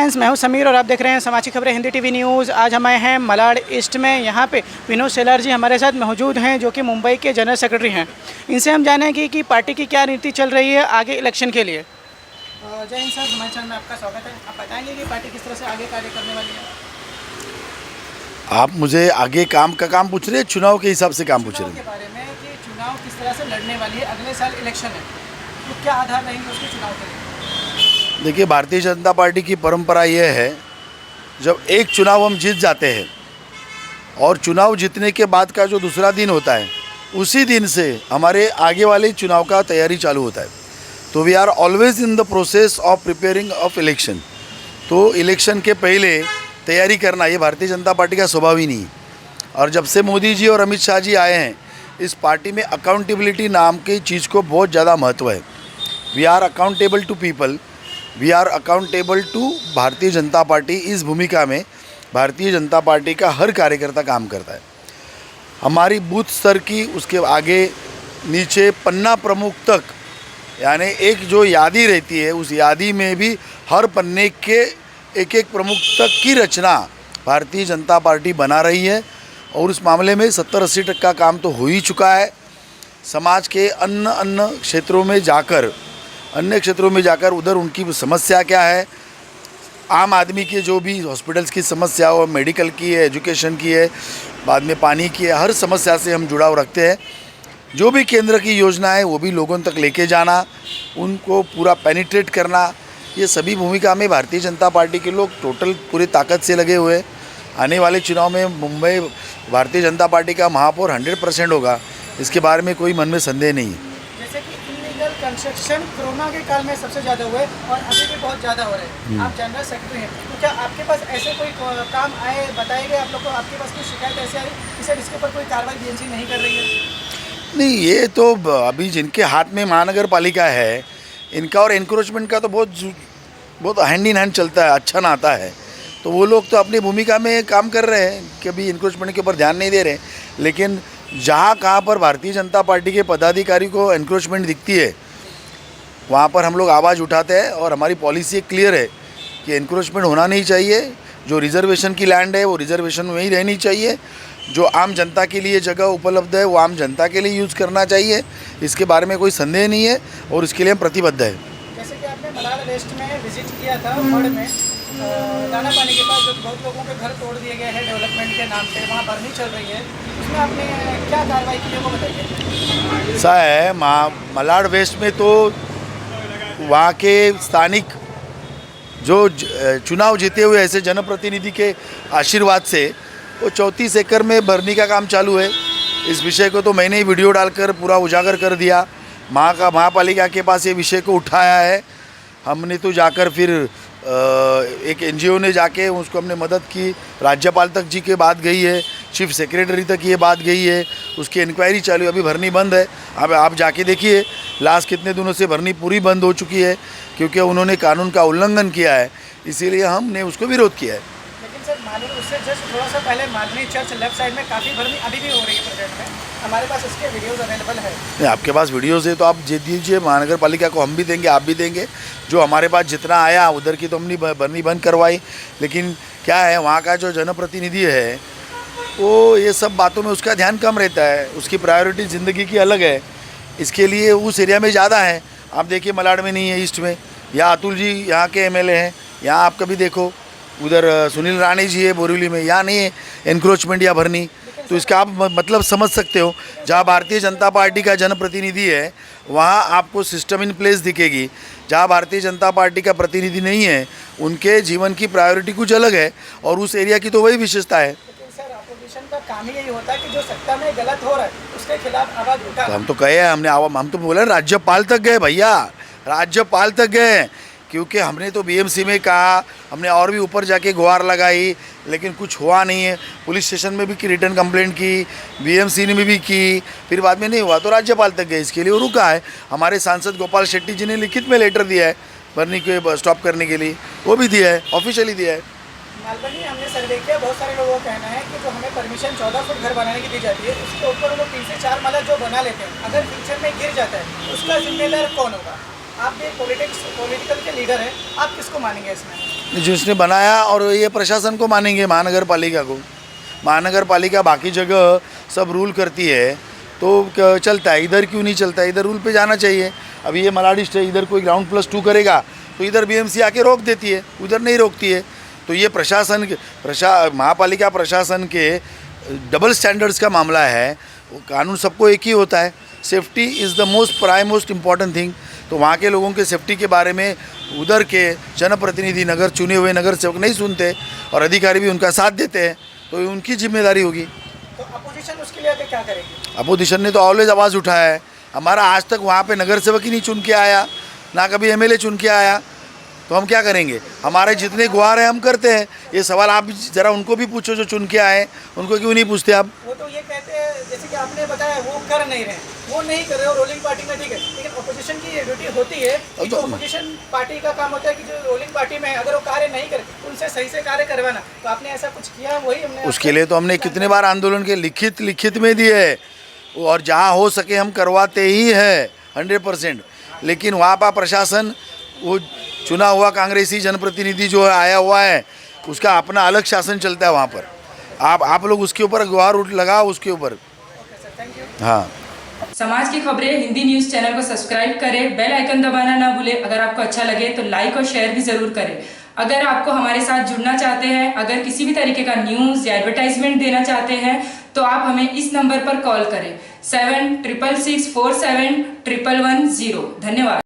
Friends, मैं हूं समीर और आप देख रहे हैं समाचार खबरें हिंदी टीवी न्यूज़। आज हम आए हैं मलाड ईस्ट में। यहां पे विनोद सेलार जी हमारे साथ मौजूद हैं, जो कि मुंबई के जनरल सेक्रेटरी हैं। इनसे हम जानेंगे कि पार्टी की क्या नीति चल रही है आगे इलेक्शन के लिए। जय हिंद सर, हमारे चैनल में आपका स्वागत है। आप बताएंगे कि पार्टी किस तरह से आगे कार्य करने वाली है? आप मुझे आगे काम पूछ रहे हैं, चुनाव के हिसाब से काम पूछ रहे हैं? के बारे में कि चुनाव किस तरह से लड़ने वाली है, अगले साल इलेक्शन है तो क्या आधार रहेंगे उसके चुनाव के लिए? देखिए, भारतीय जनता पार्टी की परंपरा यह है, जब एक चुनाव हम जीत जाते हैं और चुनाव जीतने के बाद का जो दूसरा दिन होता है, उसी दिन से हमारे आगे वाले चुनाव का तैयारी चालू होता है। तो we are always in the process of preparing of election. तो इलेक्शन के पहले तैयारी करना ये भारतीय जनता पार्टी का स्वभाव ही नहीं है। और जब से मोदी जी और अमित शाह जी आए हैं, इस पार्टी में अकाउंटेबिलिटी नाम की चीज़ को बहुत ज़्यादा महत्व है। We are accountable to people, we are accountable to Bharatiya Janata party. इस भूमिका में भारतीय जनता पार्टी का हर कार्यकर्ता काम करता है। हमारी बूथ स्तर की, उसके आगे नीचे पन्ना प्रमुख तक, यानी एक जो यादी रहती है, उस यादी में भी हर पन्ने के एक एक प्रमुख तक की रचना भारतीय जनता पार्टी बना रही है। और उस मामले में 70-80% काम तो हो ही चुका है। समाज के अन्य क्षेत्रों में जाकर उधर उनकी समस्या क्या है, आम आदमी के जो भी हॉस्पिटल्स की समस्या हो, मेडिकल की है, एजुकेशन की है, बाद में पानी की है, हर समस्या से हम जुड़ाव रखते हैं। जो भी केंद्र की योजना है वो भी लोगों तक लेके जाना, उनको पूरा पेनिट्रेट करना, ये सभी भूमिका में भारतीय जनता पार्टी के लोग टोटल पूरी ताकत से लगे हुए हैं। आने वाले चुनाव में मुंबई भारतीय जनता पार्टी का महापौर 100% होगा, इसके बारे में कोई मन में संदेह नहीं है। जैसे कि इलीगल कंस्ट्रक्शन कोरोना के काल में सबसे ज़्यादा हुए और अभी भी बहुत ज़्यादा हो रहे हैं। आप जनरल सेक्रेटरी हैं, तो क्या आपके पास ऐसे कोई काम आए, बताए गए आप लोग को, आपके पास कोई शिकायत ऐसी आ रही कि सर इसके ऊपर कोई कार्रवाई बीएमसी नहीं कर रही है? नहीं, ये तो अभी जिनके हाथ में महानगर पालिका है, इनका और एनक्रोचमेंट का तो बहुत हैंड इन हैंड चलता है, अच्छा नाता है। तो वो लोग तो अपनी भूमिका में काम कर रहे हैं कि अभी एनक्रोचमेंट के ऊपर ध्यान नहीं दे रहे। लेकिन जहाँ कहाँ पर भारतीय जनता पार्टी के पदाधिकारी को एनक्रोचमेंट दिखती है, वहाँ पर हम लोग आवाज़ उठाते हैं। और हमारी पॉलिसी क्लियर है कि एनक्रोचमेंट होना नहीं चाहिए। जो रिजर्वेशन की लैंड है वो रिजर्वेशन में ही रहनी चाहिए। जो आम जनता के लिए जगह उपलब्ध है वो आम जनता के लिए यूज़ करना चाहिए। इसके बारे में कोई संदेह नहीं है और इसके लिए हम प्रतिबद्ध है। जैसे कि आपने मलाड वेस्ट में विजिट किया था, मड़ में दाना पानी के पास जो बहुत लोगों के घर तोड़ दिए गए हैं डेवलपमेंट के नाम पे, वहाँ बर्नी चल रही है, उसमें आपने क्या कार्रवाई की है वो बताइए। ऐसा है, मलाड वेस्ट में तो वहाँ के स्थानिक जो चुनाव जीते हुए ऐसे जनप्रतिनिधि के आशीर्वाद से वो 34 एकड़ में भरनी का काम चालू है। इस विषय को तो मैंने ही वीडियो डालकर पूरा उजागर कर दिया। महापालिका के पास ये विषय को उठाया है। हमने तो जाकर फिर एक एनजीओ ने जाके उसको हमने मदद की, राज्यपाल तक जी के बात गई है, चीफ सेक्रेटरी तक ये बात गई है, उसकी इंक्वायरी चालू है। अभी भरनी बंद है। अब आप जाके देखिए, लास्ट कितने दिनों से भरनी पूरी बंद हो चुकी है, क्योंकि उन्होंने कानून का उल्लंघन किया है, इसीलिए हमने उसको विरोध किया है। लेकिन सर, मालूम उससे जस्ट थोड़ा सा पहले मालनी चर्च लेफ्ट साइड में काफ़ी भरनी अभी भी हो रही है प्रेजेंट में। हमारे पास इसके वीडियोज़ अवेलेबल है। नहीं, आपके पास वीडियोज़ है तो आप दे दीजिए, महानगर पालिका को हम भी देंगे, आप भी देंगे। जो हमारे पास जितना आया उधर की तो हमने भरनी बंद करवाई। लेकिन क्या है, वहाँ का जो जनप्रतिनिधि है वो ये सब बातों में उसका ध्यान कम रहता है, उसकी प्रायोरिटी ज़िंदगी की अलग है। इसके लिए उस एरिया में ज़्यादा है। आप देखिए, मलाड में नहीं है, ईस्ट में। यहाँ अतुल जी यहाँ के एमएलए हैं, यहाँ आप कभी देखो। उधर सुनील राणे जी है बोरीवली में, यहाँ नहीं है एनक्रोचमेंट या भरनी। तो इसका आप मतलब समझ सकते हो, जहाँ भारतीय जनता पार्टी का जनप्रतिनिधि है वहाँ आपको सिस्टम इन प्लेस दिखेगी। जहाँ भारतीय जनता पार्टी का प्रतिनिधि नहीं है, उनके जीवन की प्रायोरिटी कुछ अलग है और उस एरिया की तो वही विशेषता है। लेकिन सर, अपोजिशन का काम ही यही होता है कि जो सत्ता में गलत हो रहा है उसके खिलाफ आवाज़ उठा। तो हम तो कहे, हम तो बोले राज्यपाल तक गए भैया, राज्यपाल तक गए। क्योंकि हमने तो बीएमसी में कहा, हमने और भी ऊपर जाके गुहार लगाई, लेकिन कुछ हुआ नहीं है। पुलिस स्टेशन में भी रिटर्न कंप्लेंट की, बीएमसी ने भी की, फिर बाद में नहीं हुआ तो राज्यपाल तक गए। इसके लिए वो रुका है। हमारे सांसद गोपाल शेट्टी जी ने लिखित में लेटर दिया है भरनी को स्टॉप करने के लिए, वो भी दिया है, ऑफिशियली दिया है। मालबनी हमने सर्वे किया, बहुत सारे लोगों का कहना है कि जो हमें परमिशन 14 फुट घर बनाने की दी जाती है, उसके ऊपर वो लोग 3 से 4 माला जो बना लेते हैं, अगर फ्यूचर में गिर जाता है उसका जिम्मेदार कौन होगा? आप भी पॉलिटिकल के लीडर हैं, आप किसको मानेंगे इसमें? जिसने बनाया, और ये प्रशासन को मानेंगे, महानगर पालिका को। महानगर पालिका बाकी जगह सब रूल करती है तो चलता है, इधर क्यों नहीं चलता? इधर रूल पे जाना चाहिए। अभी ये मलाडिस्ट है, इधर कोई ग्राउंड प्लस 2 करेगा तो इधर बीएमसी आके रोक देती है, उधर नहीं रोकती है। तो ये महापालिका प्रशासन के डबल स्टैंडर्ड्स का मामला है। कानून सबको एक ही होता है। Safety is the most important thing. तो वहाँ के लोगों के सेफ्टी के बारे में उधर के जनप्रतिनिधि, नगर चुने हुए नगर सेवक नहीं सुनते और अधिकारी भी उनका साथ देते हैं, तो उनकी जिम्मेदारी होगी। तो अपोजिशन उसके लिए आगे क्या करेगी? अपोजिशन ने तो ऑलवेज आवाज़ उठाया है। हमारा आज तक वहाँ पे नगर सेवक ही नहीं चुन के आया, ना कभी एमएलए चुन के आया, तो हम क्या करेंगे? हमारे जितने गुहार हैं हम करते हैं। ये सवाल आप ज़रा उनको भी पूछो जो चुन के आए, उनको क्यों नहीं पूछते आप? वो तो ये कहते हैं, जैसे कि आपने बताया, वो कर नहीं रहे, वो नहीं कर रहे हो रोलिंग पार्टी में, ठीक है, लेकिन अपोजिशन की ये ड्यूटी होती है कि जो अपोजिशन पार्टी का काम होता है कि जो रोलिंग पार्टी में अगर वो कार्य नहीं करे उनसे सही से कार्य करवाना। तो आपने ऐसा कुछ किया? वही हमने उसके लिए तो हमने कितने बार आंदोलन के लिखित में दिए है, और जहाँ हो सके हम करवाते ही हैं 100%। लेकिन वहाँ पर प्रशासन, वो चुना हुआ कांग्रेसी जनप्रतिनिधि जो आया हुआ है, उसका अपना अलग शासन चलता है वहाँ पर। आप लोग उसके ऊपर गुहार लगाओ उसके ऊपर। हाँ, समाज की खबरें हिंदी न्यूज़ चैनल को सब्सक्राइब करें, बेल आइकन दबाना ना भूलें। अगर आपको अच्छा लगे तो लाइक और शेयर भी ज़रूर करें। अगर आपको हमारे साथ जुड़ना चाहते हैं, अगर किसी भी तरीके का न्यूज़ या एडवर्टाइजमेंट देना चाहते हैं, तो आप हमें इस नंबर पर कॉल करें 7666471110। धन्यवाद।